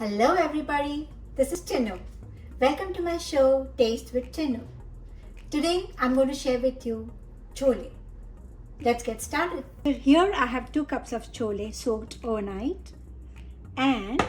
Hello everybody, this is Tinnu. Welcome to my show Taste with Tinnu. Today I'm going to share with you chole. Let's get started. Here I have 2 cups of chole soaked overnight, and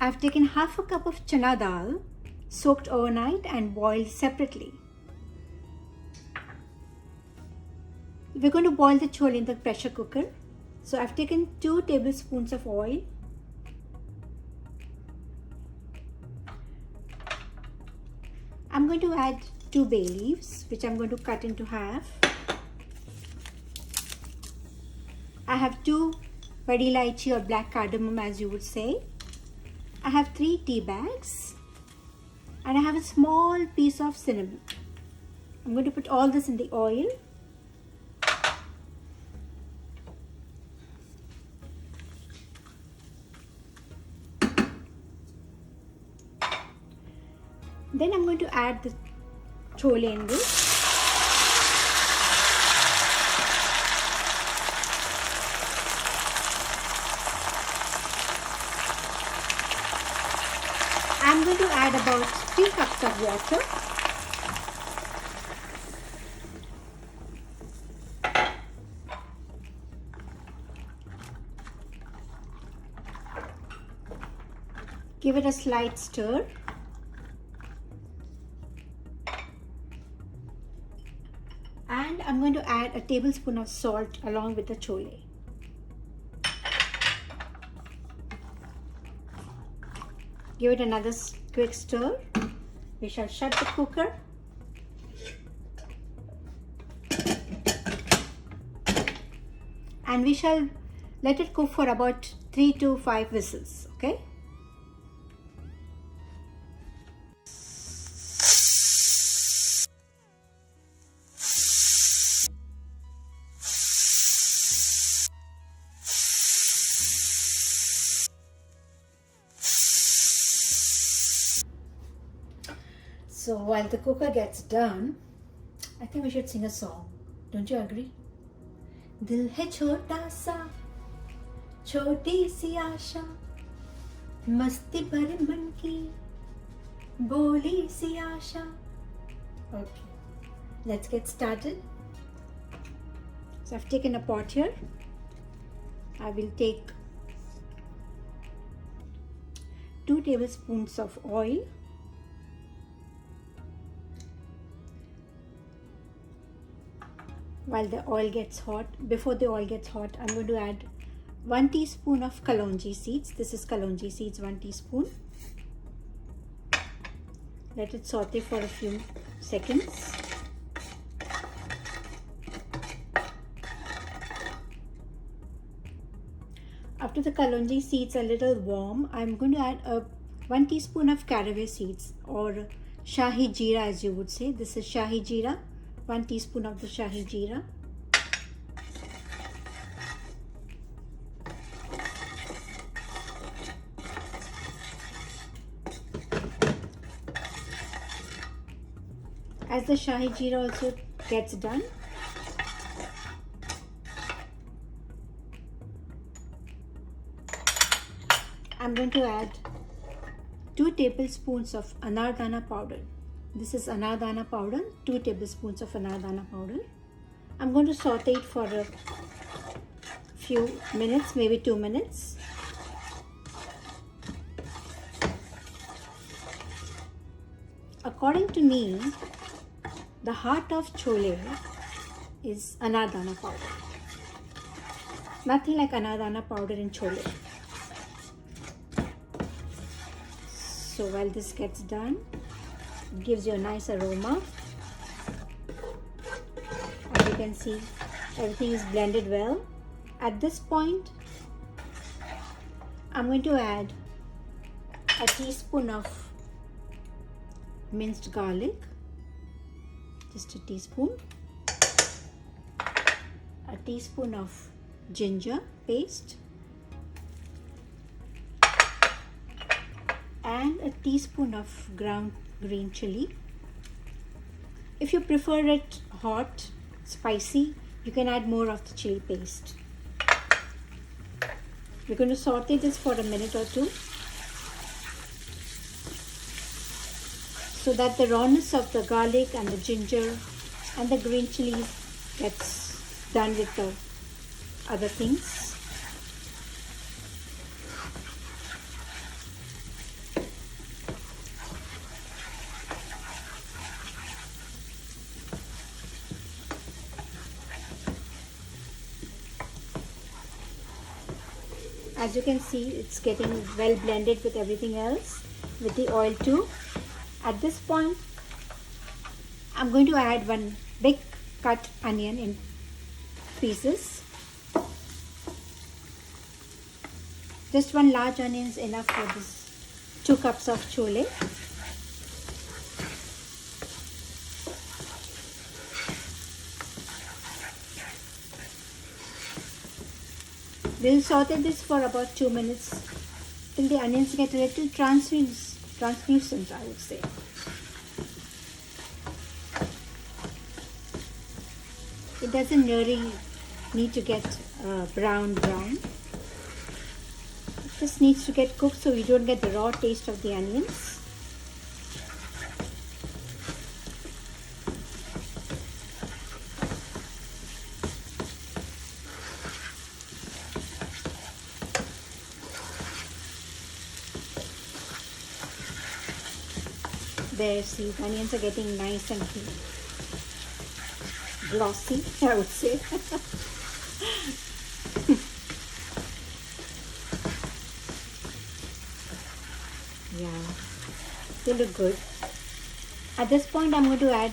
I've taken half a cup of chana dal soaked overnight and boiled separately. We're going to boil the chole in the pressure cooker. So I've taken 2 tablespoons of oil. I'm going to add 2 bay leaves, which I'm going to cut into half. I have 2 badi ilaichi or black cardamom, as you would say. I have 3 tea bags, and I have a small piece of cinnamon. I'm going to put all this in the oil. Then I'm going to add the chole in this. I'm going to add about 3 cups of water. Give it a slight stir. And I'm going to add a tablespoon of salt along with the chole. Give it another quick stir. We shall shut the cooker. And we shall let it cook for about 3 to 5 whistles, okay? So while the cooker gets done, I think we should sing a song. Don't you agree? Dil hai chota sa, choti si aasha, masti bhare man ki, boli si aasha. Okay, let's get started. So I've taken a pot here. I will take 2 tablespoons of oil. While the oil gets hot, before the oil gets hot, I'm going to add 1 teaspoon of kalonji seeds. This is kalonji seeds, 1 teaspoon. Let it saute for a few seconds. After the kalonji seeds are a little warm, I'm going to add 1 teaspoon of caraway seeds, or shahi jeera, as you would say. This is shahi jeera. 1 teaspoon of the shahi jeera. As the shahi jeera also gets done, I'm going to add 2 tablespoons of Anardana powder. This is Anardana powder, 2 tablespoons of Anardana powder. I'm going to saute it for a few minutes, maybe 2 minutes. According to me, the heart of chole is Anardana powder. Nothing like Anardana powder in chole. So while this gets done, it gives you a nice aroma. As you can see, everything is blended well. At this point, I'm going to add a teaspoon of minced garlic, just a teaspoon, a teaspoon of ginger paste, and a teaspoon of ground green chili. If you prefer it hot, spicy, you can add more of the chili paste. We're going to saute this for a minute or two. so that the rawness of the garlic and the ginger and the green chilies gets done with the other things. As you can see, it's getting well blended with everything else, with the oil too. At this point, I'm going to add one big cut onion in pieces. Just one large onion is enough for this 2 cups of chole. We'll saute this for about 2 minutes till the onions get a little translucent, I would say. It doesn't really need to get brown. It just needs to get cooked so you don't get the raw taste of the onions. There, see, the onions are getting nice and glossy, I would say. Yeah, they look good. At this point, I'm going to add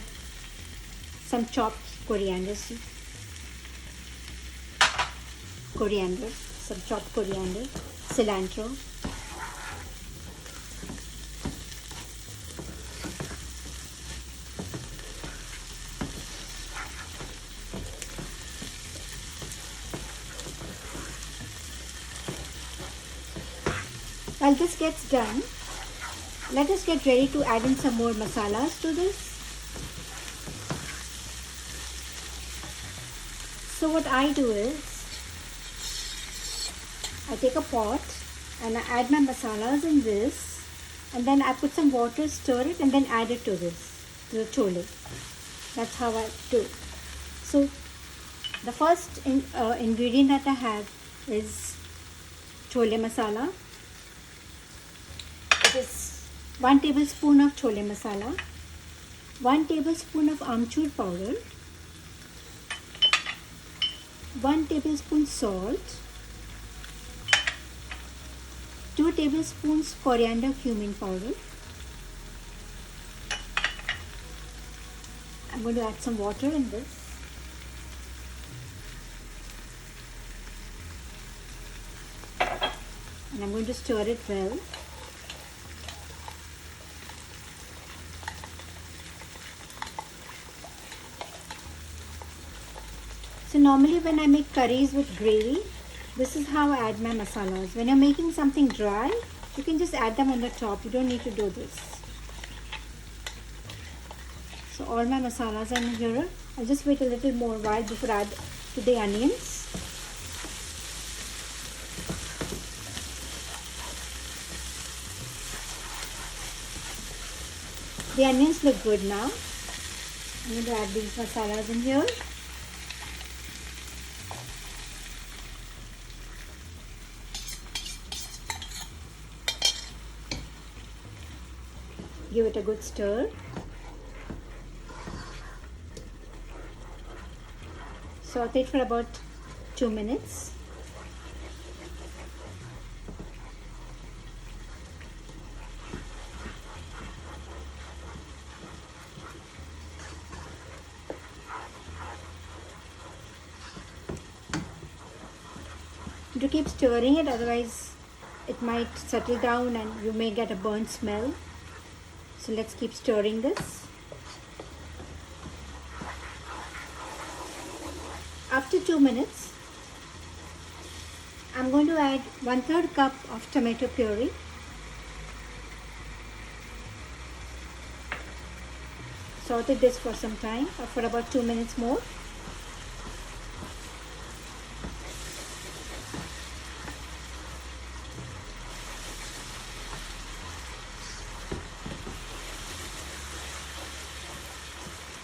some chopped coriander seed. Some chopped coriander, cilantro. While this gets done, let us get ready to add in some more masalas to this. So what I do is, I take a pot and I add my masalas in this, and then I put some water, stir it, and then add it to this, to the chole. That's how I do. So the first ingredient that I have is chole masala. It is 1 tablespoon of chole masala, 1 tablespoon of Aamchur powder, 1 tablespoon salt, 2 tablespoons coriander cumin powder. I'm going to add some water in this. And I'm going to stir it well. So normally when I make curries with gravy, this is how I add my masalas. When you're making something dry, you can just add them on the top. You don't need to do this. So all my masalas are in here. I'll just wait a little more while before I add to the onions. The onions look good now. I'm going to add these masalas in here. Give it a good stir. Saute it for about 2 minutes. To keep stirring it, otherwise it might settle down and you may get a burnt smell. So let's keep stirring this. After 2 minutes, I'm going to add 1/3 cup of tomato puree. Saute this for some time, for about 2 minutes more.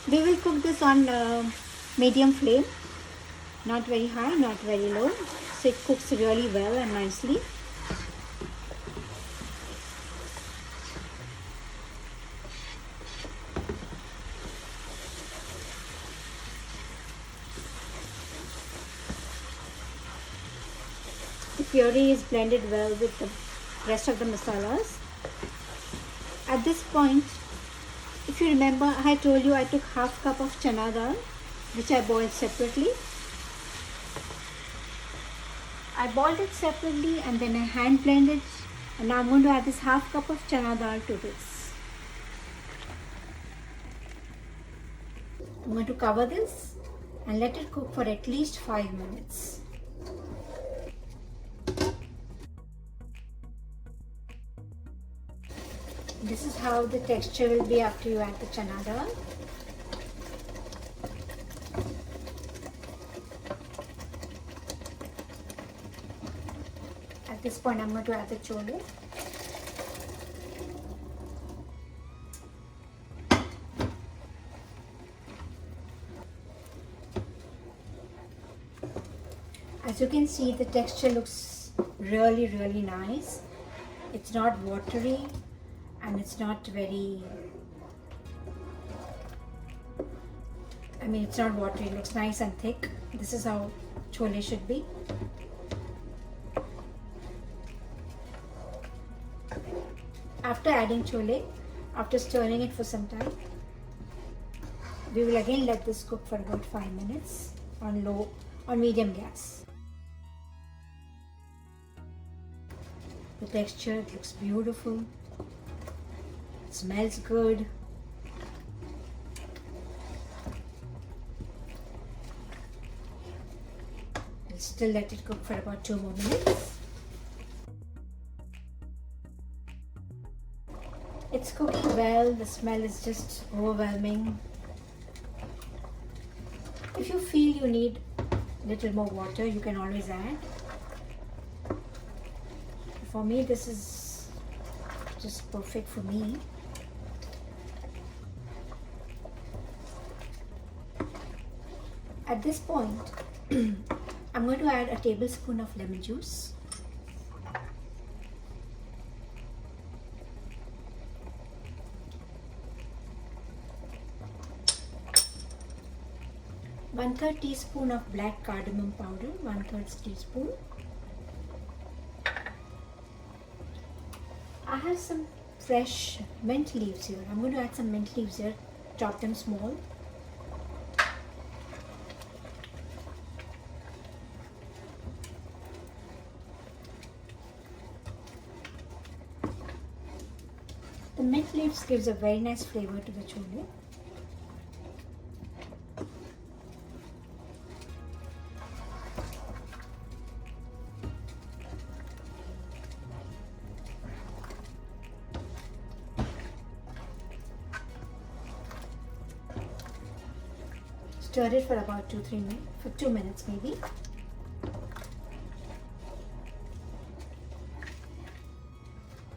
We will cook this on medium flame, not very high, not very low, so it cooks really well and nicely. The puree is blended well with the rest of the masalas. At this point, if you remember, I told you I took half cup of chana dal, which I boiled separately. I boiled it separately and then I hand blended, and now I'm going to add this half cup of chana dal to this. I'm going to cover this and let it cook for at least 5 minutes. This is how the texture will be after you add the chana dal. At this point, I'm going to add the chole. As you can see, the texture looks really nice. It's not watery and it's not very, it's not watery, it looks nice and thick. This is how chole should be. After adding chole, after stirring it for some time, we will again let this cook for about 5 minutes on medium gas. The texture, it looks beautiful. It smells good. We'll still let it cook for about 2 more minutes. It's cooking well. The smell is just overwhelming. If you feel you need a little more water, you can always add. For me, this is just perfect for me. At this point, I'm going to add a tablespoon of lemon juice. One-third teaspoon of black cardamom powder, 1/3 teaspoon. I have some fresh mint leaves here. I'm going to add some mint leaves here, chop them small. The mint leaves gives a very nice flavor to the chole. Stir it for about 2 minutes maybe. You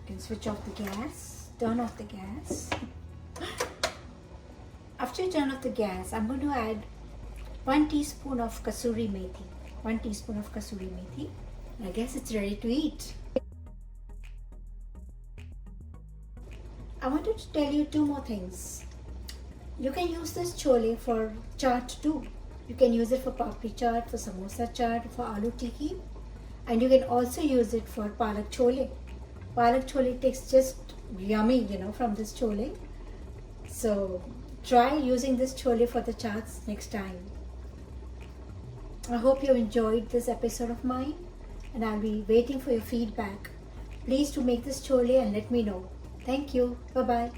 can switch off the gas, turn off the gas. After you turn off the gas, I'm going to add 1 teaspoon of kasuri methi. 1 teaspoon of kasuri methi. I guess it's ready to eat. I wanted to tell you 2 more things. You can use this chole for chaat too. You can use it for papri chaat, for samosa chaat, for aloo tikki, and you can also use it for palak chole. Palak chole tastes just yummy, from this chole. So try using this chole for the chaats next time. I hope you enjoyed this episode of mine, and I'll be waiting for your feedback. Please do make this chole and let me know. Thank you. Bye-bye.